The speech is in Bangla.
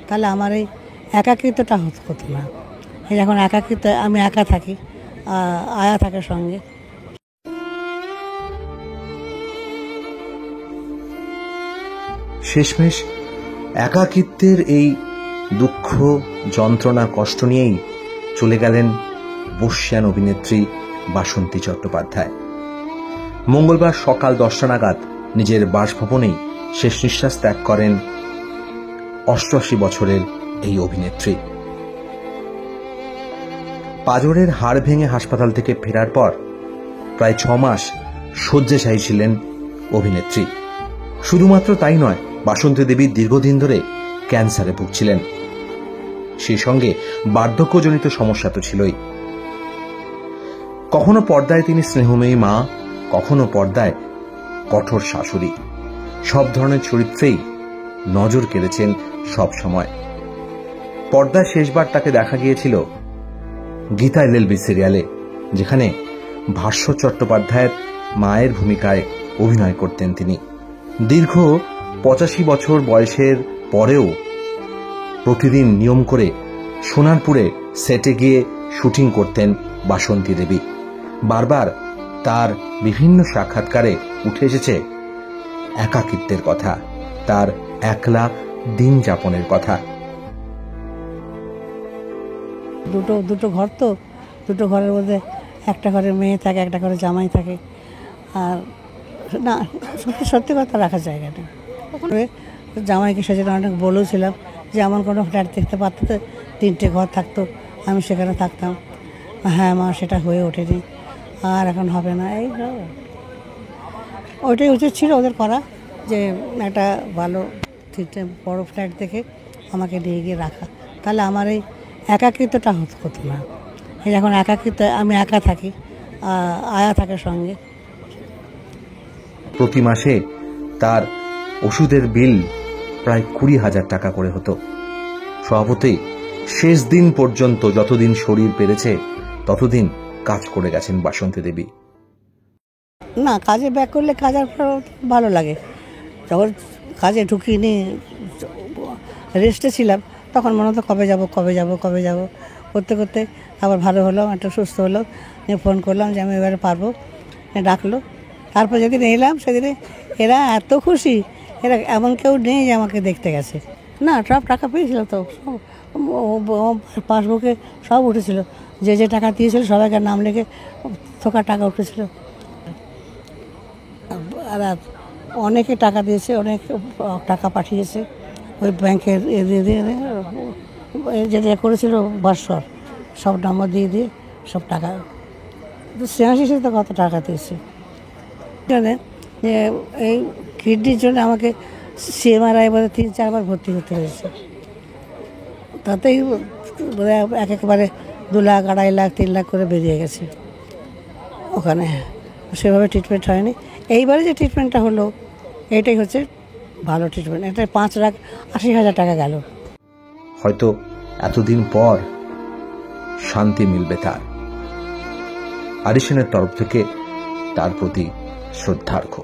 তাহলে আমার এই একাকিত্বটা হতো না। এই এখন একাকিত্ব, আমি একা থাকি, আয়া থাকে সঙ্গে। শেষমেশ একাকিত্বের এই দুঃখ, যন্ত্রণা, কষ্ট নিয়েই চলে গেলেন বর্ষিয়ান অভিনেত্রী বাসন্তী চট্টোপাধ্যায়। মঙ্গলবার সকাল 10টা নাগাদ নিজের বাসভবনেই শেষ নিঃশ্বাস ত্যাগ করেন 88 বছরের এই অভিনেত্রী। পাঁজরের হাড় ভেঙে হাসপাতাল থেকে ফেরার পর প্রায় 6 মাস শয্যাশায়ী ছিলেন অভিনেত্রী। শুধুমাত্র তাই নয়, বাসন্তী দেবী দীর্ঘদিন ধরে ক্যান্সারে ভুগছিলেন। সেই সঙ্গে বার্ধক্যজনিত সমস্যা তো ছিলই। কখনো পর্দায় তিনি স্নেহময়ী মা, কখনো পর্দায় কঠোর শাশুড়ি। সব ধরনের চরিত্রেই নজর কেড়েছেন সব সময়। পর্দায় শেষবার তাকে দেখা গিয়েছিল গীতা এলএলবি সিরিয়ালে, যেখানে ভাস্বর চট্টোপাধ্যায়ের মায়ের ভূমিকায় অভিনয় করতেন তিনি। দীর্ঘ 85 বছর বয়সের পরেও প্রতিদিন নিয়ম করে সোনারপুরে সেটে গিয়ে শুটিং করতেন বাসন্তী দেবী। বারবার তার বিভিন্ন সাক্ষাৎকারে উঠে এসেছে একাকিত্বের কথা, তার একলা দিন যাপনের কথা। দুটো ঘর, তো দুটো ঘরের মধ্যে একটা ঘরে মেয়ে থাকে, একটা ঘরে জামাই থাকে। আর না, সত্যি কথা রাখার জায়গা নেই। জামাইকে সেজন্য অনেক বলেছিলাম যে এমন কোনো ফ্ল্যাট দেখতে পারতো তো 3টে ঘর থাকতো, আমি সেখানে থাকতাম। হ্যাঁ মা, সেটা হয়ে ওঠেনি, আর এখন হবে না। এই ওইটাই উচিত ছিল ওদের করা, যে একটা ভালো 3টে বড় ফ্ল্যাট দেখে আমাকে নিয়ে গিয়ে রাখা, তাহলে আমার এই একাকিত্বটা হতো না। এই এখন একাকিত্ব, আমি একা থাকি, আয়া থাকে সঙ্গে। প্রতি মাসে তার ওষুধের বিল প্রায় 20,000 টাকা করে হতো। স্বভাবতই শেষ দিন পর্যন্ত যতদিন শরীর পেরেছে ততদিন কাজ করে গেছেন বাসন্তী দেবী। না, কাজে ব্যাক করলে কাজের ভালো লাগে। যখন কাজে ঢুকিনি, রেস্টে ছিলাম, তখন মনে হতো কবে যাব করতে করতে আবার ভালো হলো, একটা সুস্থ হলো, ফোন করলাম যে আমি এবারে পারবো, ডাকলো। তারপর যেদিন এলাম সেদিনে এরা এত খুশি, এরা এমন কেউ নেই যে আমাকে দেখতে গেছে। না, সব টাকা পেয়েছিল তো, পাসবুকে সব উঠেছিল, যে টাকা দিয়েছিল সবাইকার নাম লিখে থোকা টাকা উঠেছিল। আর অনেকে টাকা দিয়েছে, অনেক টাকা পাঠিয়েছে ওই ব্যাংকের যেটা করেছিল ভাস্বর, সব নাম্বার দিয়ে সব টাকা। তো স্নেহাশিসে তো কত টাকা দিয়েছে। এই কিডনির জন্য আমাকে CMRI বলে 3-4 বার ভর্তি করতে হয়েছে। তাতেই একেবারে 2 লাখ, 2.5 লাখ, 3 লাখ করে বেরিয়ে গেছে ওখানে। সেভাবে ট্রিটমেন্ট হয়নি। এইবারে যে ট্রিটমেন্টটা হলো, এটাই হচ্ছে ভালো ট্রিটমেন্ট। এটা 5,80,000 টাকা গেল। হয়তো এতদিন পর শান্তি মিলবে তার। আরিশেনের তরফ থেকে তার প্রতি শ্রদ্ধার্ঘ্য।